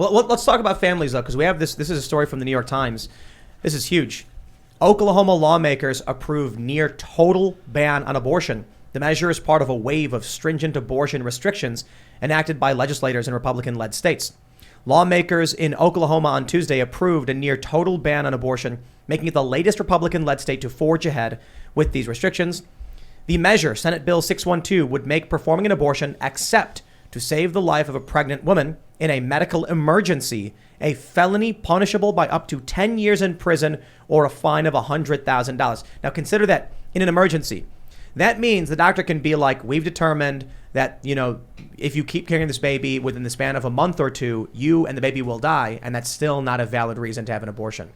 Well, let's talk about families, though, because we have this. This is a story from the New York Times. This is huge. Oklahoma lawmakers approve near total ban on abortion. The measure is part of a wave of stringent abortion restrictions enacted by legislators in Republican-led states. Lawmakers in Oklahoma on Tuesday approved a near total ban on abortion, making it the latest Republican-led state to forge ahead with these restrictions. The measure, Senate Bill 612, would make performing an abortion, except to save the life of a pregnant woman in a medical emergency, a felony punishable by up to 10 years in prison or a fine of $100,000. Now consider that in an emergency. That means the doctor can be like, we've determined that, if you keep carrying this baby within the span of a month or two, you and the baby will die. And that's still not a valid reason to have an abortion.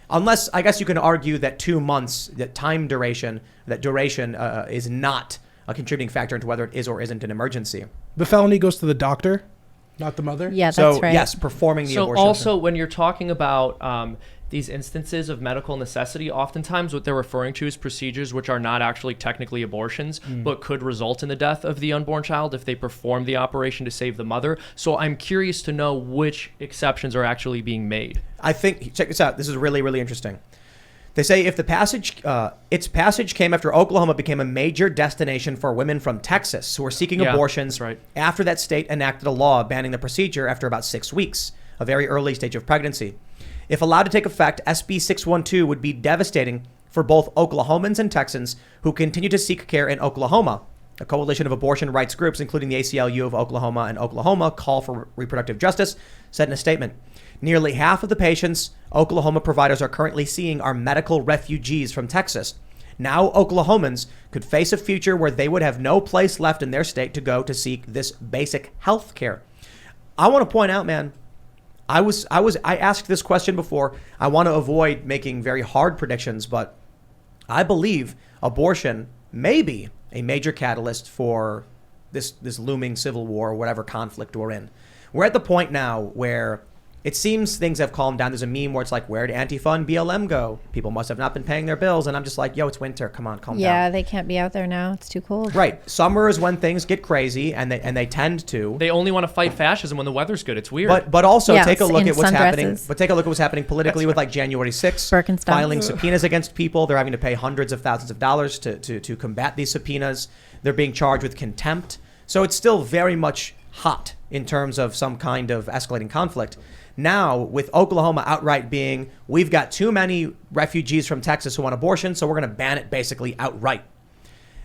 Unless, I guess you can argue that 2 months, that duration is not a contributing factor into whether it is or isn't an emergency. The felony goes to the doctor, not the mother? Yeah, that's right. Yes, performing the abortion. So also, when you're talking about these instances of medical necessity, oftentimes what they're referring to is procedures which are not actually technically abortions, but could result in the death of the unborn child if they perform the operation to save the mother. So I'm curious to know which exceptions are actually being made. I think, check this out. This is really, really interesting. They say if its passage came after Oklahoma became a major destination for women from Texas who were seeking abortions after that state enacted a law banning the procedure after about 6 weeks, a very early stage of pregnancy. If allowed to take effect, SB 612 would be devastating for both Oklahomans and Texans who continue to seek care in Oklahoma. A coalition of abortion rights groups, including the ACLU of Oklahoma and Oklahoma Call for Reproductive Justice, said in a statement, nearly half of the patients Oklahoma providers are currently seeing are medical refugees from Texas. Now Oklahomans could face a future where they would have no place left in their state to go to seek this basic health care. I want to point out, man, I asked this question before. I want to avoid making very hard predictions, but I believe abortion may be a major catalyst for this looming civil war or whatever conflict we're in. We're at the point now where it seems things have calmed down. There's a meme where it's like, where'd Antifa and BLM go? People must have not been paying their bills. And I'm just like, yo, it's winter. Come on, calm down. Yeah, they can't be out there now. It's too cold. Right. Summer is when things get crazy, and they tend to. They only want to fight fascism when the weather's good. It's weird. But also Yes, take a look in at what's happening. sundresses. But take a look at what's happening politically with like January 6th, Birkenstocks. filing subpoenas against people. They're having to pay hundreds of thousands of dollars to combat these subpoenas. They're being charged with contempt. So it's still very much hot in terms of some kind of escalating conflict. Now, with Oklahoma outright being, we've got too many refugees from Texas who want abortion, so we're going to ban it basically outright.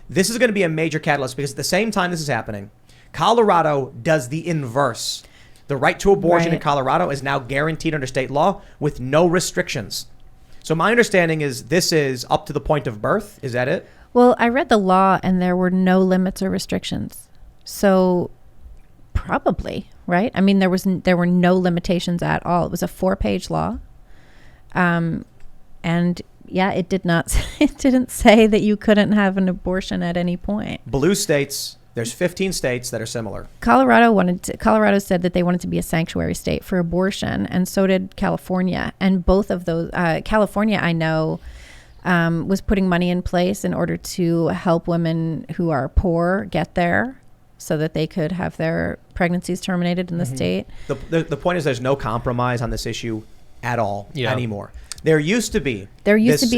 This is going to be a major catalyst because at the same time this is happening, Colorado does the inverse. The right to abortion in Colorado is now guaranteed under state law with no restrictions. So my understanding is this is up to the point of birth. Is that it? Well, I read the law and there were no limits or restrictions. So probably, right? I mean, there were no limitations at all. It was a 4-page law. And yeah, it didn't say that you couldn't have an abortion at any point. Blue states, there's 15 states that are similar. Colorado said that they wanted to be a sanctuary state for abortion, and so did California. And both of those, California, I know, was putting money in place in order to help women who are poor get there, so that they could have their pregnancies terminated in the state. The point is there's no compromise on this issue at all anymore. There used to be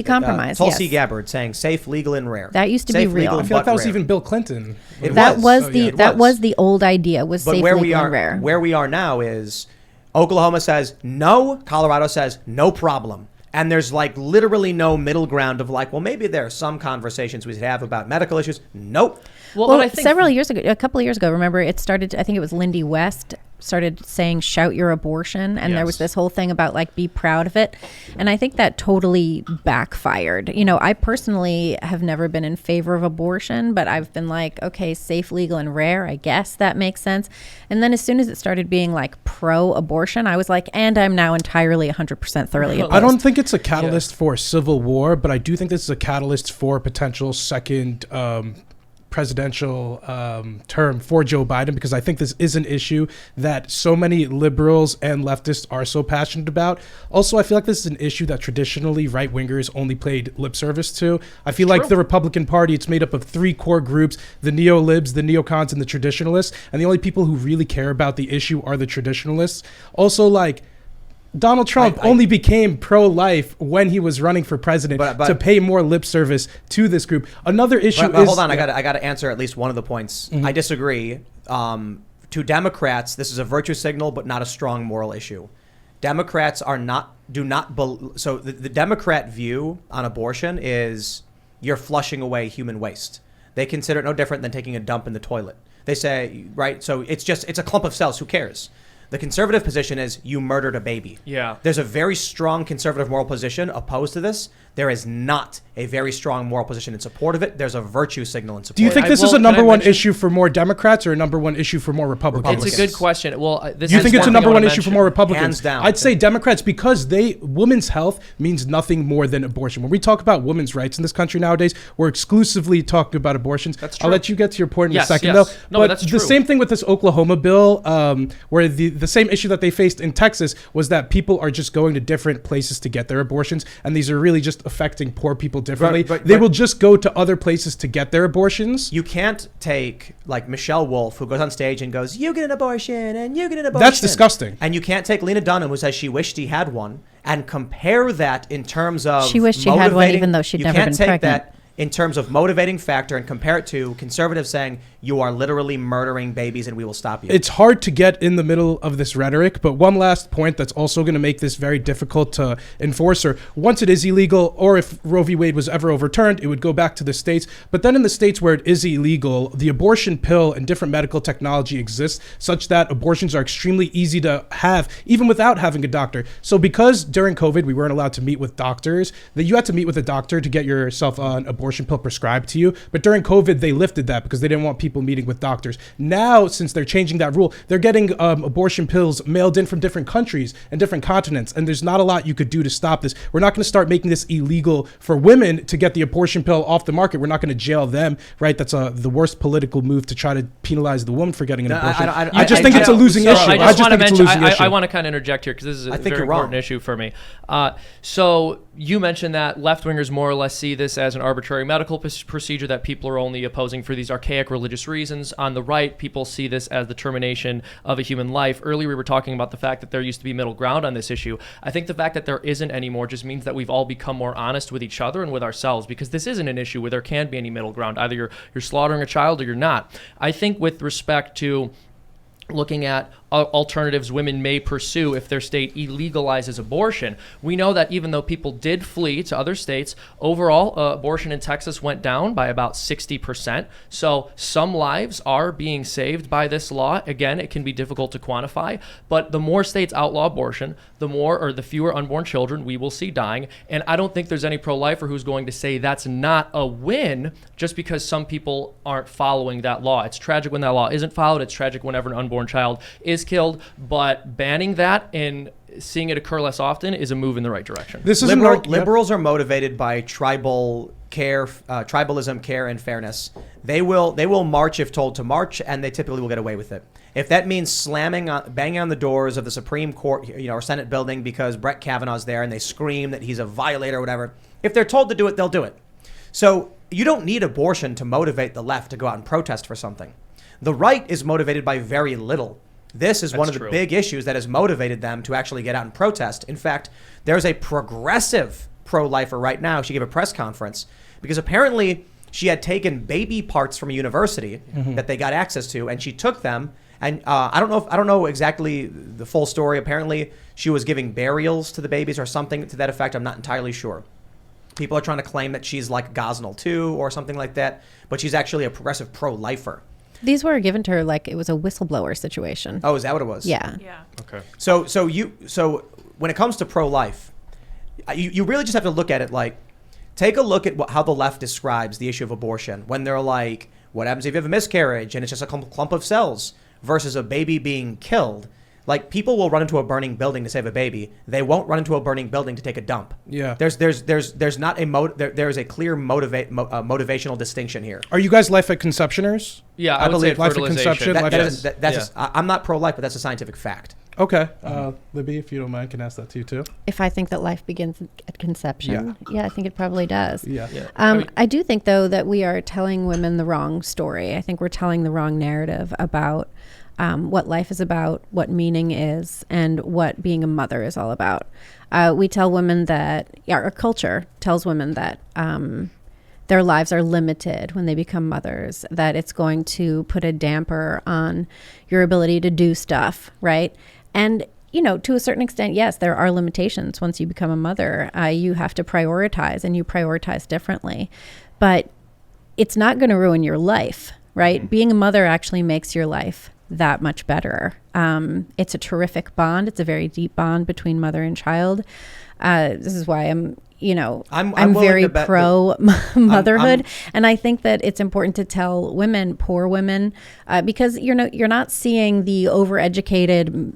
compromise. Tulsi yes. Gabbard saying safe, legal, and rare. That used to be real. I feel like that was even Bill Clinton. That was the old idea, was safe, legal, and rare. Where we are now is Oklahoma says no, Colorado says no problem. And there's like literally no middle ground of like, well, maybe there are some conversations we should have about medical issues. Nope. Well, I think a couple of years ago, remember, it started, I think it was Lindy West started saying, shout your abortion. And there was this whole thing about like, be proud of it. And I think that totally backfired. You know, I personally have never been in favor of abortion, but I've been like, okay, safe, legal, and rare. I guess that makes sense. And then as soon as it started being like pro-abortion, I was like, and I'm now entirely 100% thoroughly opposed. I don't think it's a catalyst for civil war, but I do think this is a catalyst for potential second presidential term for Joe Biden, because I think this is an issue that so many liberals and leftists are so passionate about. Also, I feel like this is an issue that traditionally right-wingers only played lip service to. I feel like the Republican Party, it's made up of 3 core groups: the neo-libs, the neocons, and the traditionalists. And the only people who really care about the issue are the traditionalists. Also, like, Donald Trump only became pro-life when he was running for president to pay more lip service to this group. Another issue is... Hold on, I got to answer at least one of the points. I disagree. To Democrats, this is a virtue signal, but not a strong moral issue. Democrats so the Democrat view on abortion is you're flushing away human waste. They consider it no different than taking a dump in the toilet. They say, right, so it's a clump of cells, who cares? The conservative position is you murdered a baby. Yeah. There's a very strong conservative moral position opposed to this. There is not a very strong moral position in support of it. There's a virtue signal in support. Do you think this is a number one issue for more Democrats or a number one issue for more Republicans? It's a good question. Well, do you think it's a number one issue for more Republicans? Hands down. I'd say Democrats, because women's health means nothing more than abortion. When we talk about women's rights in this country nowadays, we're exclusively talking about abortions. That's true. I'll let you get to your point in a second, though. No, but that's true. The same thing with this Oklahoma bill, where the same issue that they faced in Texas was that people are just going to different places to get their abortions, and these are really just affecting poor people differently. They will just go to other places to get their abortions. You can't take, like, Michelle Wolf, who goes on stage and goes, you get an abortion and you get an abortion. That's disgusting. And you can't take Lena Dunham, who says she wished he had one, and compare that in terms of she wished she had one even though she'd never been pregnant. You can't take that in terms of motivating factor and compare it to conservatives saying you are literally murdering babies and we will stop you. It's hard to get in the middle of this rhetoric, but one last point that's also going to make this very difficult to enforce, or once it is illegal, or if Roe v. Wade was ever overturned, it would go back to the states. But then in the states where it is illegal, the abortion pill and different medical technology exists such that abortions are extremely easy to have, even without having a doctor. So because during COVID we weren't allowed to meet with doctors, that you had to meet with a doctor to get yourself an abortion pill prescribed to you. But during COVID, they lifted that because they didn't want people meeting with doctors. Now, since they're changing that rule, they're getting abortion pills mailed in from different countries and different continents. And there's not a lot you could do to stop this. We're not going to start making this illegal for women to get the abortion pill off the market. We're not going to jail them, right? That's the worst political move, to try to penalize the woman for getting an abortion. I just think it's a losing issue. I want to kind of interject here because this is a very important issue for me. So you mentioned that left-wingers more or less see this as an arbitrary medical procedure that people are only opposing for these archaic religious reasons. On the right, people see this as the termination of a human life. Earlier, we were talking about the fact that there used to be middle ground on this issue. I think the fact that there isn't anymore just means that we've all become more honest with each other and with ourselves, because this isn't an issue where there can be any middle ground. Either you're slaughtering a child or you're not. I think with respect to looking at alternatives women may pursue if their state illegalizes abortion, we know that even though people did flee to other states, overall abortion in Texas went down by about 60%. So some lives are being saved by this law. Again, it can be difficult to quantify, but the more states outlaw abortion, the fewer unborn children we will see dying. And I don't think there's any pro-lifer who's going to say that's not a win just because some people aren't following that law. It's tragic when that law isn't followed. It's tragic whenever an unborn child is killed, but banning that and seeing it occur less often is a move in the right direction. Liberals are motivated by tribalism, care, and fairness. They will march if told to march, and they typically will get away with it. If that means banging on the doors of the Supreme Court, or Senate building because Brett Kavanaugh's there and they scream that he's a violator or whatever, if they're told to do it, they'll do it. So you don't need abortion to motivate the left to go out and protest for something. The right is motivated by very little. This is one of the big issues that has motivated them to actually get out and protest. In fact, there's a progressive pro-lifer right now. She gave a press conference because apparently she had taken baby parts from a university that they got access to, and she took them. And I don't know exactly the full story. Apparently, she was giving burials to the babies or something to that effect. I'm not entirely sure. People are trying to claim that she's like Gosnell too or something like that, but she's actually a progressive pro-lifer. These were given to her like it was a whistleblower situation. Oh, is that what it was? Yeah. Okay. So when it comes to pro-life, you really just have to look at it like, take a look at how the left describes the issue of abortion when they're like, what happens if you have a miscarriage and it's just a clump of cells versus a baby being killed? Like, people will run into a burning building to save a baby. They won't run into a burning building to take a dump. Yeah. There's not there is a clear motivational distinction here. Are you guys life at conceptioners? Yeah, I would say life at conception. I'm not pro-life, but that's a scientific fact. Okay. Libby, if you don't mind, can ask that to you too. If I think that life begins at conception, yeah, I think it probably does. Yeah. I do think, though, that we are telling women the wrong story. I think we're telling the wrong narrative about what life is about, what meaning is, and what being a mother is all about. We tell women that, our culture tells women that their lives are limited when they become mothers, that it's going to put a damper on your ability to do stuff, right? And, to a certain extent, yes, there are limitations once you become a mother. You have to prioritize, and you prioritize differently. But it's not going to ruin your life, right? Mm-hmm. Being a mother actually makes your life that much better. It's a terrific bond. It's a very deep bond between mother and child. This is why I'm very pro motherhood, and I think that it's important to tell women, poor women, because you're not seeing the overeducated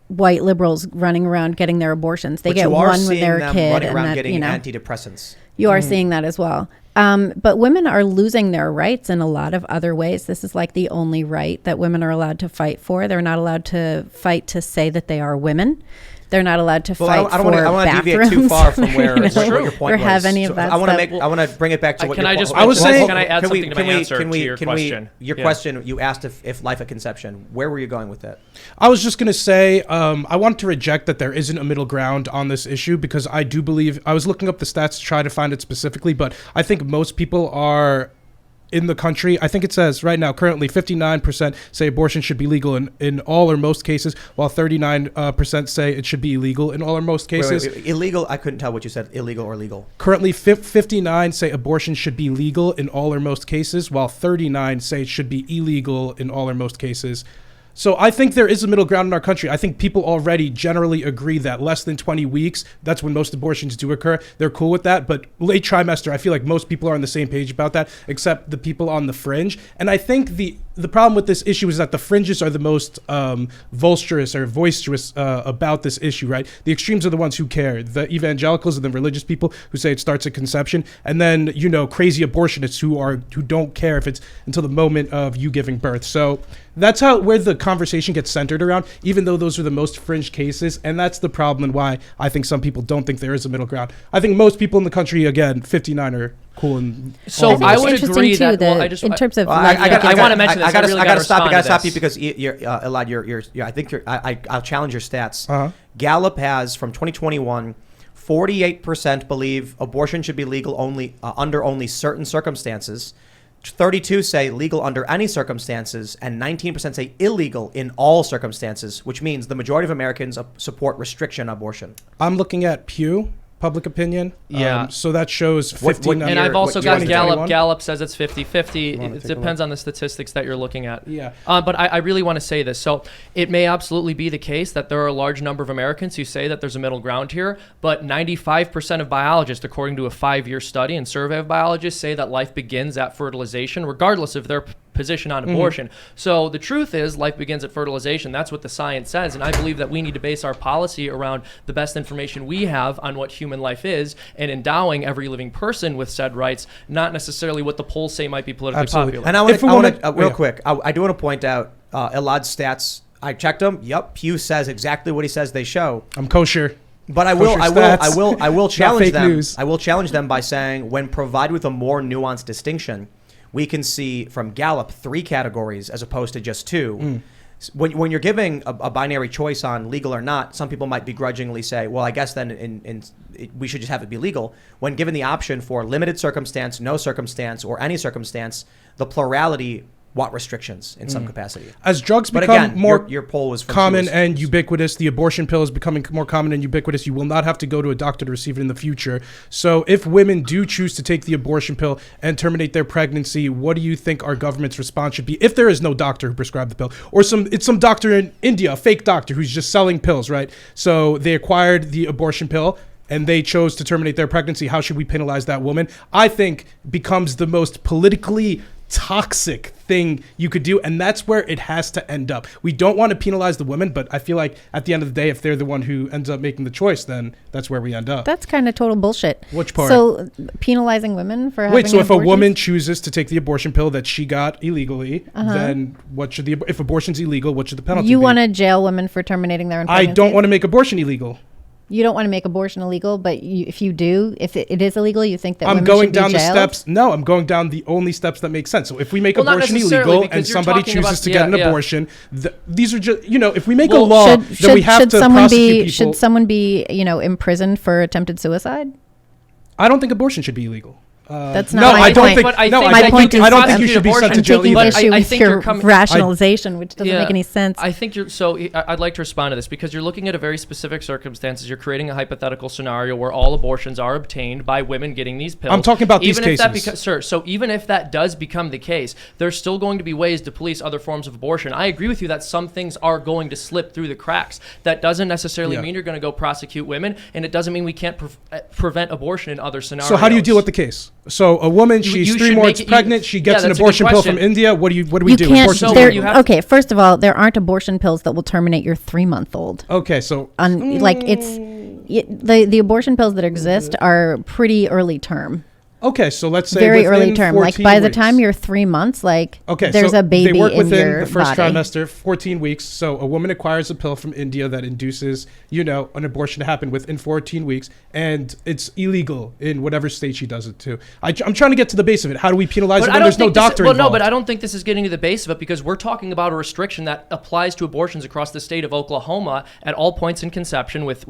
white liberals running around getting their abortions. They get one when they're a kid, running around getting antidepressants. You are seeing that as well. But women are losing their rights in a lot of other ways. This is like the only right that women are allowed to fight for. They're not allowed to fight to say that they are women. They're not allowed to fight for bathrooms. I don't want to deviate too far from where your point was. Or have any of that I want to bring it back to what can your I just point was. Can I add something to my answer to your question? Your question, you asked if life at conception. Where were you going with that? I was just going to say, I want to reject that there isn't a middle ground on this issue, because I do believe, I was looking up the stats to try to find it specifically, but I think most people are in the country. I think it says right now, currently 59% say abortion should be legal in all or most cases, while 39% say it should be illegal in all or most cases. Wait. Illegal? I couldn't tell what you said. Illegal or legal? Currently, 59 say abortion should be legal in all or most cases, while 39 say it should be illegal in all or most cases. So I think there is a middle ground in our country. I think people already generally agree that less than 20 weeks, that's when most abortions do occur. They're cool with that. But late trimester, I feel like most people are on the same page about that, except the people on the fringe. And I think the problem with this issue is that the fringes are the most boisterous about this issue, right? The extremes are the ones who care. The evangelicals and the religious people who say it starts at conception. And then, crazy abortionists who don't care if it's until the moment of you giving birth. So that's where the conversation gets centered around, even though those are the most fringe cases. And that's the problem, and why I think some people don't think there is a middle ground. I think most people in the country, again, 59 are cool. And so I would agree that in terms of I want to mention this. I got to stop you because Elad, I'll challenge your stats. Uh-huh. Gallup has, from 2021, 48% believe abortion should be legal only under only certain circumstances. 32 say legal under any circumstances, and 19% say illegal in all circumstances, which means the majority of Americans support restriction abortion. I'm looking at Pew public opinion. Yeah. So that shows 15. And I've also got Gallup. Gallup says it's 50-50. It depends on the statistics that you're looking at. Yeah. But I really want to say this. So it may absolutely be the case that there are a large number of Americans who say that there's a middle ground here, but 95% of biologists, according to a 5-year study and survey of biologists, say that life begins at fertilization, regardless of their position on abortion. So the truth is, life begins at fertilization. That's what the science says. And I believe that we need to base our policy around the best information we have on what human life is, and endowing every living person with said rights, not necessarily what the polls say might be politically popular. And I want to real quick, I do want to point out Elad's stats. I checked them. Yep, Pew says exactly what he says they show. I'm kosher. But I will challenge them. News. I will challenge them by saying, when provided with a more nuanced distinction, we can see from Gallup 3 categories as opposed to just 2. When you're giving a binary choice on legal or not, some people might begrudgingly say, well, I guess then we should just have it be legal. When given the option for limited circumstance, no circumstance, or any circumstance, the plurality want restrictions in some capacity. As drugs become more your poll was common and ubiquitous, the abortion pill is becoming more common and ubiquitous. You will not have to go to a doctor to receive it in the future. So if women do choose to take the abortion pill and terminate their pregnancy, what do you think our government's response should be if there is no doctor who prescribed the pill? Or it's some doctor in India, a fake doctor who's just selling pills, right? So they acquired the abortion pill and they chose to terminate their pregnancy. How should we penalize that woman? I think becomes the most politically toxic thing you could do, and that's where it has to end up. We don't want to penalize the women, but I feel like at the end of the day, if they're the one who ends up making the choice, then that's where we end up. That's kind of total bullshit. Which part? So penalizing women for having Wait, so if abortions? a woman chooses to take the abortion pill that she got illegally, then what should if abortion's illegal, what should the penalty be? You want to jail women for terminating their own I don't want to make abortion illegal. You don't want to make abortion illegal, but if you do, if it is illegal, you think that I'm women going should be down the jailed? steps. No, I'm going down the only steps that make sense. So if we make abortion illegal and somebody chooses to get an abortion, these are just, if we make a law, then we have to prosecute people. Should someone be, imprisoned for attempted suicide? I don't think abortion should be illegal. That's not my point. I don't think you should be sent to jail either. I'm taking issue with your rationalization, which doesn't make any sense. I think I'd like to respond to this because you're looking at a very specific circumstances. You're creating a hypothetical scenario where all abortions are obtained by women getting these pills. I'm talking about these cases. So even if that does become the case, there's still going to be ways to police other forms of abortion. I agree with you that some things are going to slip through the cracks. That doesn't necessarily mean you're going to go prosecute women, and it doesn't mean we can't prevent abortion in other scenarios. So how do you deal with the case? So a woman, she's 3 months pregnant, she gets an abortion pill from India. What do we do? Okay, first of all, there aren't abortion pills that will terminate your 3-month-old. Okay, so the abortion pills that exist are pretty early term. Okay, so let's say very early term, like by the time you're 3 months, there's a baby they work in within your the first body. trimester, 14 weeks. So a woman acquires a pill from India that induces, an abortion to happen within 14 weeks, and it's illegal in whatever state she does it to. I'm trying to get to the base of it. How do we penalize it when there's no doctor involved? No, but I don't think this is getting to the base of it because we're talking about a restriction that applies to abortions across the state of Oklahoma at all points in conception with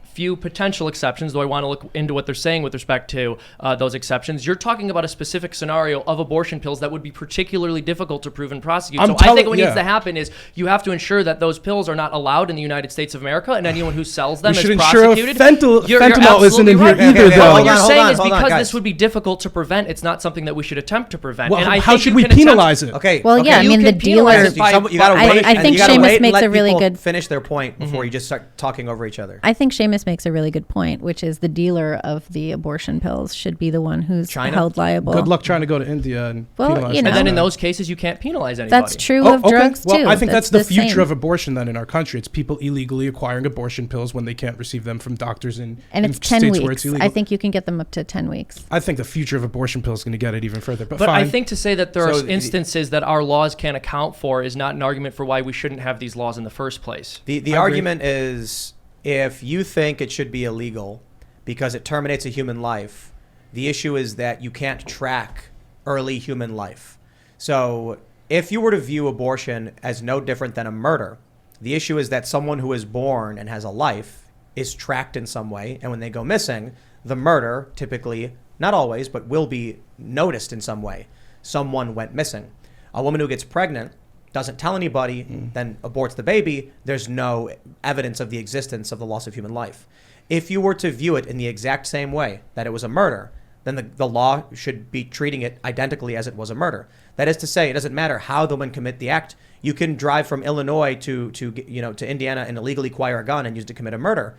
few potential exceptions, though I want to look into what they're saying with respect to those exceptions. You're talking about a specific scenario of abortion pills that would be particularly difficult to prove and prosecute. I think what needs to happen is you have to ensure that those pills are not allowed in the United States of America, and anyone who sells them is prosecuted. Fentanyl isn't in here either, though. What you're saying is because this would be difficult to prevent, it's not something that we should attempt to prevent. Well, and how should we penalize it? Okay. Well, yeah, I mean, the dealer. I think Seamus makes a really good finish their point before you just start talking over each other. I think Seamus makes a really good point, which is the dealer of the abortion pills should be the one who's held liable. Good luck trying to go to India and penalize. And then in those cases, you can't penalize anybody. That's true of drugs too. Well, I think that's the future of abortion then in our country. It's people illegally acquiring abortion pills when they can't receive them from doctors in it's 10 states weeks. Where it's illegal. I think you can get them up to 10 weeks. I think the future of abortion pills is going to get it even further. But fine. I think to say that there are instances that our laws can't account for is not an argument for why we shouldn't have these laws in the first place. The argument is if you think it should be illegal because it terminates a human life, the issue is that you can't track early human life. So if you were to view abortion as no different than a murder, the issue is that someone who is born and has a life is tracked in some way, and when they go missing, the murder typically, not always, but will be noticed in some way. Someone went missing. A woman who gets pregnant doesn't tell anybody, then aborts the baby, there's no evidence of the existence of the loss of human life. If you were to view it in the exact same way, that it was a murder, then the law should be treating it identically as it was a murder. That is to say, it doesn't matter how the women commit the act. You can drive from Illinois to Indiana and illegally acquire a gun and use it to commit a murder.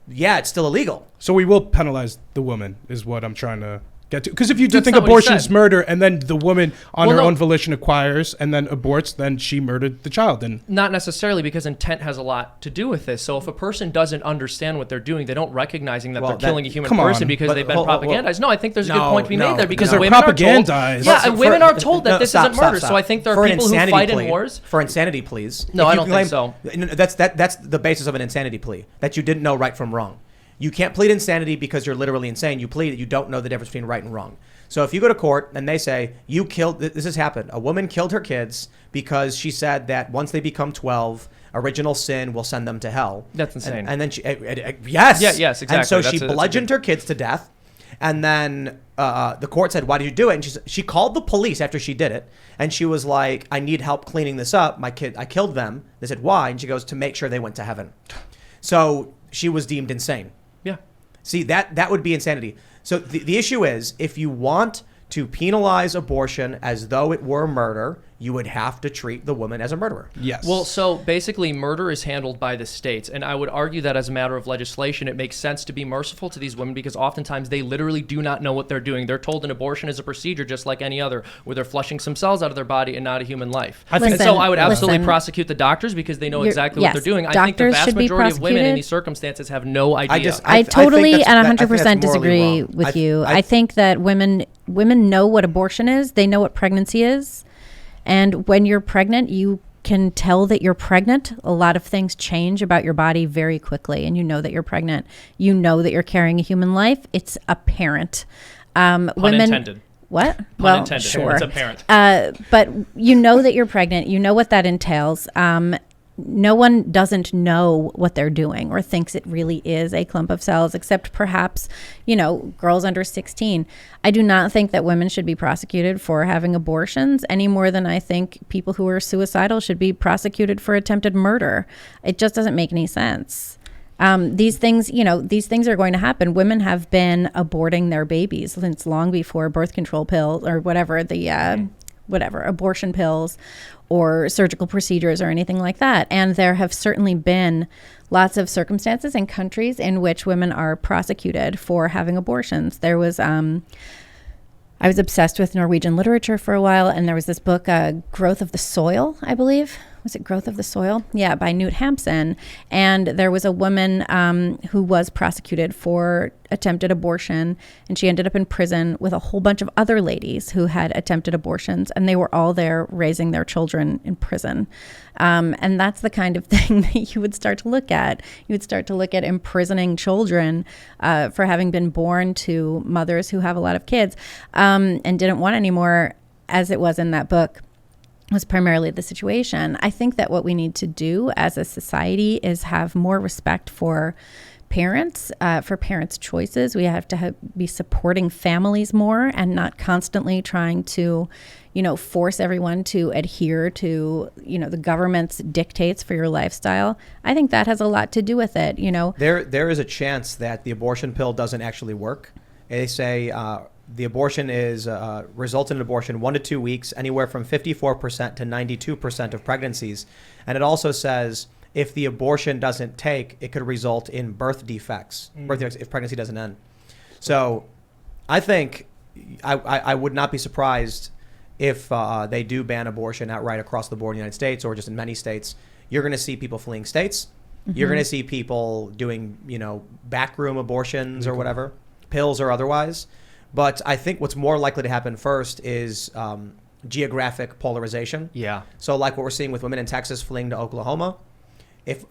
Yeah, it's still illegal. So we will penalize the woman, is what I'm trying to get to. Because if you do think abortion is murder, and then the woman on her own volition acquires and then aborts, then she murdered the child. And not necessarily, because intent has a lot to do with this. So if a person doesn't understand what they're doing, they don't recognizing that they're killing a human person because they've been propagandized. No, I think there's a good point to be made there because women are told. And women are told that this isn't murder. So I think there are people who fight in wars for insanity pleas. No, I don't think so. That's the basis of an insanity plea, that you didn't know right from wrong. You can't plead insanity because you're literally insane. You plead that you don't know the difference between right and wrong. So if you go to court and they say, this has happened. A woman killed her kids because she said that once they become 12, original sin will send them to hell. That's insane. And then yes. Yeah, yes, exactly. And so she bludgeoned her kids to death. And then the court said, why did you do it? And she called the police after she did it. And she was like, I need help cleaning this up. I killed them. They said, why? And she goes, to make sure they went to heaven. So she was deemed insane. Yeah. See, that would be insanity. So the issue is, if you want to penalize abortion as though it were murder, you would have to treat the woman as a murderer. Yes. Well, so basically murder is handled by the states. And I would argue that as a matter of legislation, it makes sense to be merciful to these women because oftentimes they literally do not know what they're doing. They're told an abortion is a procedure just like any other, where they're flushing some cells out of their body and not a human life. And so I would absolutely prosecute the doctors because they know exactly what they're doing. I think the vast majority of women in these circumstances have no idea. I totally and 100% disagree with you. I think that women know what abortion is. They know what pregnancy is. And when you're pregnant, you can tell that you're pregnant. A lot of things change about your body very quickly, and you know that you're pregnant. You know that you're carrying a human life. It's apparent. Pun intended. What? Pun intended. Sure. It's apparent. But you know that you're pregnant. You know what that entails. No one doesn't know what they're doing or thinks it really is a clump of cells, except perhaps, girls under 16. I do not think that women should be prosecuted for having abortions any more than I think people who are suicidal should be prosecuted for attempted murder. It just doesn't make any sense. These things are going to happen. Women have been aborting their babies since long before birth control pills or whatever, abortion pills or surgical procedures or anything like that. And there have certainly been lots of circumstances and countries in which women are prosecuted for having abortions. There was, I was obsessed with Norwegian literature for a while, and there was this book, Growth of the Soil, I believe. Was it Growth of the Soil? Yeah, by Knut Hamsun. And there was a woman who was prosecuted for attempted abortion, and she ended up in prison with a whole bunch of other ladies who had attempted abortions, and they were all there raising their children in prison. And that's the kind of thing that you would start to look at. You would start to look at imprisoning children for having been born to mothers who have a lot of kids and didn't want any more, as it was in that book. Was primarily the situation. I think that what we need to do as a society is have more respect for parents' choices. We have to be supporting families more and not constantly trying to, force everyone to adhere to, the government's dictates for your lifestyle. I think that has a lot to do with it. There is a chance that the abortion pill doesn't actually work. They say the abortion results in an abortion 1 to 2 weeks, anywhere from 54% to 92% of pregnancies. And it also says if the abortion doesn't take, it could result in birth defects if pregnancy doesn't end. So I think I would not be surprised if they do ban abortion outright across the board in the United States or just in many states. You're going to see people fleeing states. Mm-hmm. You're going to see people doing, backroom abortions or whatever, pills or otherwise. But I think what's more likely to happen first is geographic polarization. Yeah. So like what we're seeing with women in Texas fleeing to Oklahoma.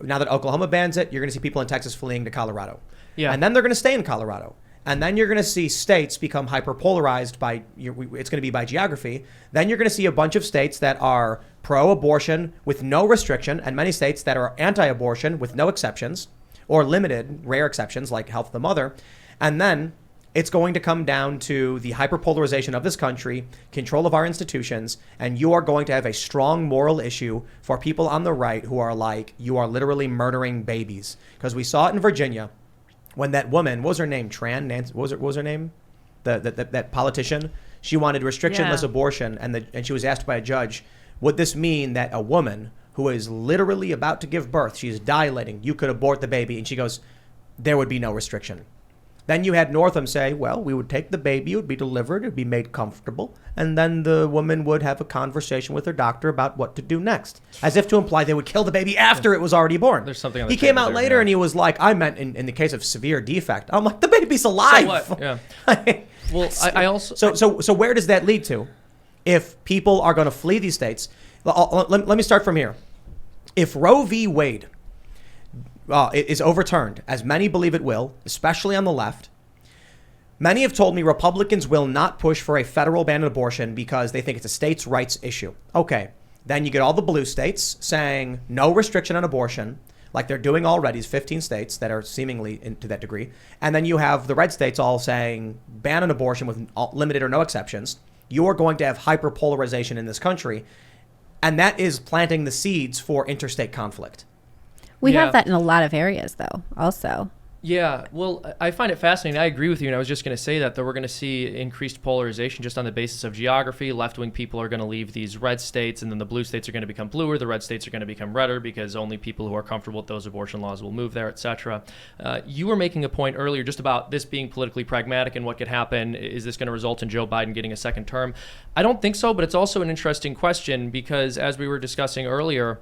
Now that Oklahoma bans it, you're going to see people in Texas fleeing to Colorado. Yeah. And then they're going to stay in Colorado. And then you're going to see states become hyperpolarized it's going to be by geography. Then you're going to see a bunch of states that are pro-abortion with no restriction and many states that are anti-abortion with no exceptions or limited, rare exceptions like health of the mother. And then it's going to come down to the hyperpolarization of this country, control of our institutions, and you are going to have a strong moral issue for people on the right who are like, you are literally murdering babies. Because we saw it in Virginia when that woman, what was her name? Nancy, what was her name? That politician. She wanted restrictionless abortion, and she was asked by a judge, would this mean that a woman who is literally about to give birth, she's dilating, you could abort the baby? And she goes, there would be no restriction. Then you had Northam say, well, we would take the baby, it would be delivered, it would be made comfortable, and then the woman would have a conversation with her doctor about what to do next, as if to imply they would kill the baby after it was already born. There's something on the He came out later and he was like, I meant in the case of severe defect. I'm like, the baby's alive. So what? Yeah. Well, I also... So where does that lead to? If people are going to flee these states, let me start from here. If Roe v. Wade is overturned, as many believe it will, especially on the left. Many have told me Republicans will not push for a federal ban on abortion because they think it's a states' rights issue. Okay, then you get all the blue states saying no restriction on abortion, like they're doing already, 15 states that are seemingly to that degree. And then you have the red states all saying ban on abortion with limited or no exceptions. You are going to have hyperpolarization in this country, and that is planting the seeds for interstate conflict. We have that in a lot of areas, though, also. Yeah, well, I find it fascinating. I agree with you, and I was just going to say that we're going to see increased polarization just on the basis of geography. Left-wing people are going to leave these red states, and then the blue states are going to become bluer. The red states are going to become redder because only people who are comfortable with those abortion laws will move there, etc. You were making a point earlier just about this being politically pragmatic and what could happen. Is this going to result in Joe Biden getting a second term? I don't think so, but it's also an interesting question because, as we were discussing earlier,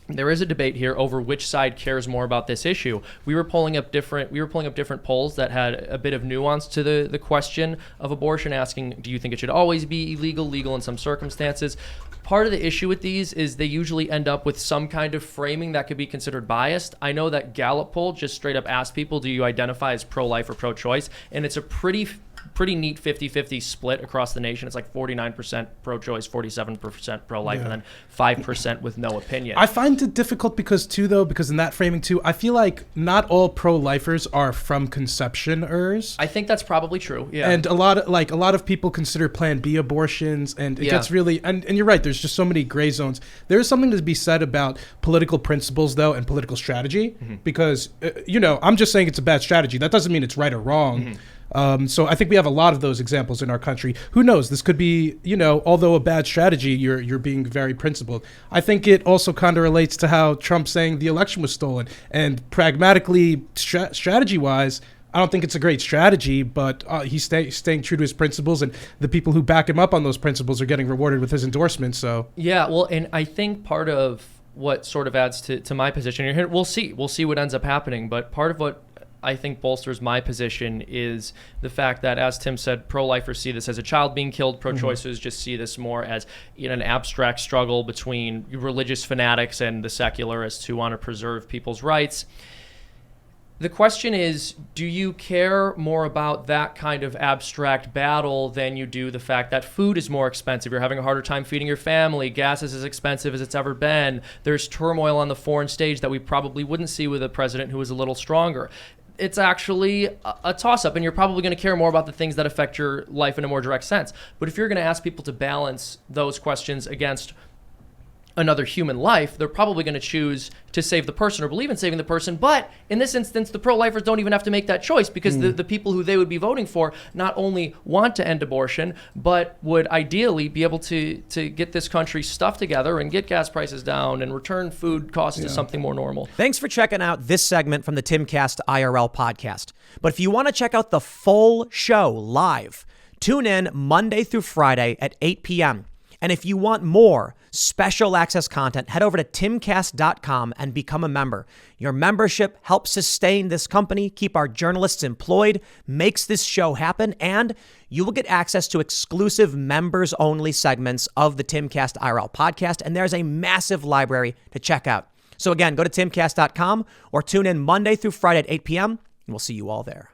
there is a debate here over which side cares more about this issue. We were pulling up different polls that had a bit of nuance to the question of abortion, asking, do you think it should always be illegal, legal in some circumstances? Part of the issue with these is they usually end up with some kind of framing that could be considered biased. I know that Gallup poll just straight up asked people, do you identify as pro-life or pro-choice? And it's a pretty neat 50-50 split across the nation. It's like 49% pro-choice, 47% pro-life, and then 5% with no opinion. I find it difficult because in that framing too, I feel like not all pro-lifers are from conception-ers. I think that's probably true. Yeah. And a lot of people consider Plan B abortions, and it gets really and you're right, there's just so many gray zones. There is something to be said about political principles though and political strategy, because I'm just saying it's a bad strategy. That doesn't mean it's right or wrong. So I think we have a lot of those examples in our country. Who knows? This could be, although a bad strategy, you're being very principled. I think it also kind of relates to how Trump's saying the election was stolen. And pragmatically, strategy-wise, I don't think it's a great strategy, but he's staying true to his principles, and the people who back him up on those principles are getting rewarded with his endorsement. So yeah, well, and I think part of what sort of adds to my position here, we'll see what ends up happening, but part of what I think bolsters my position is the fact that, as Tim said, pro-lifers see this as a child being killed. Pro-choicers just see this more as an abstract struggle between religious fanatics and the secularists who want to preserve people's rights. The question is, do you care more about that kind of abstract battle than you do the fact that food is more expensive? You're having a harder time feeding your family. Gas is as expensive as it's ever been. There's turmoil on the foreign stage that we probably wouldn't see with a president who is a little stronger. It's actually a toss-up, and you're probably going to care more about the things that affect your life in a more direct sense. But if you're going to ask people to balance those questions against another human life, they're probably going to choose to save the person or believe in saving the person. But in this instance, the pro-lifers don't even have to make that choice, because the people who they would be voting for not only want to end abortion, but would ideally be able to get this country stuff together and get gas prices down and return food costs to something more normal. Thanks for checking out this segment from the Timcast IRL podcast. But if you want to check out the full show live, tune in Monday through Friday at 8 p.m. And if you want more special access content, head over to timcast.com and become a member. Your membership helps sustain this company, keep our journalists employed, makes this show happen, and you will get access to exclusive members-only segments of the Timcast IRL podcast, and there's a massive library to check out. So again, go to timcast.com or tune in Monday through Friday at 8 p.m., and we'll see you all there.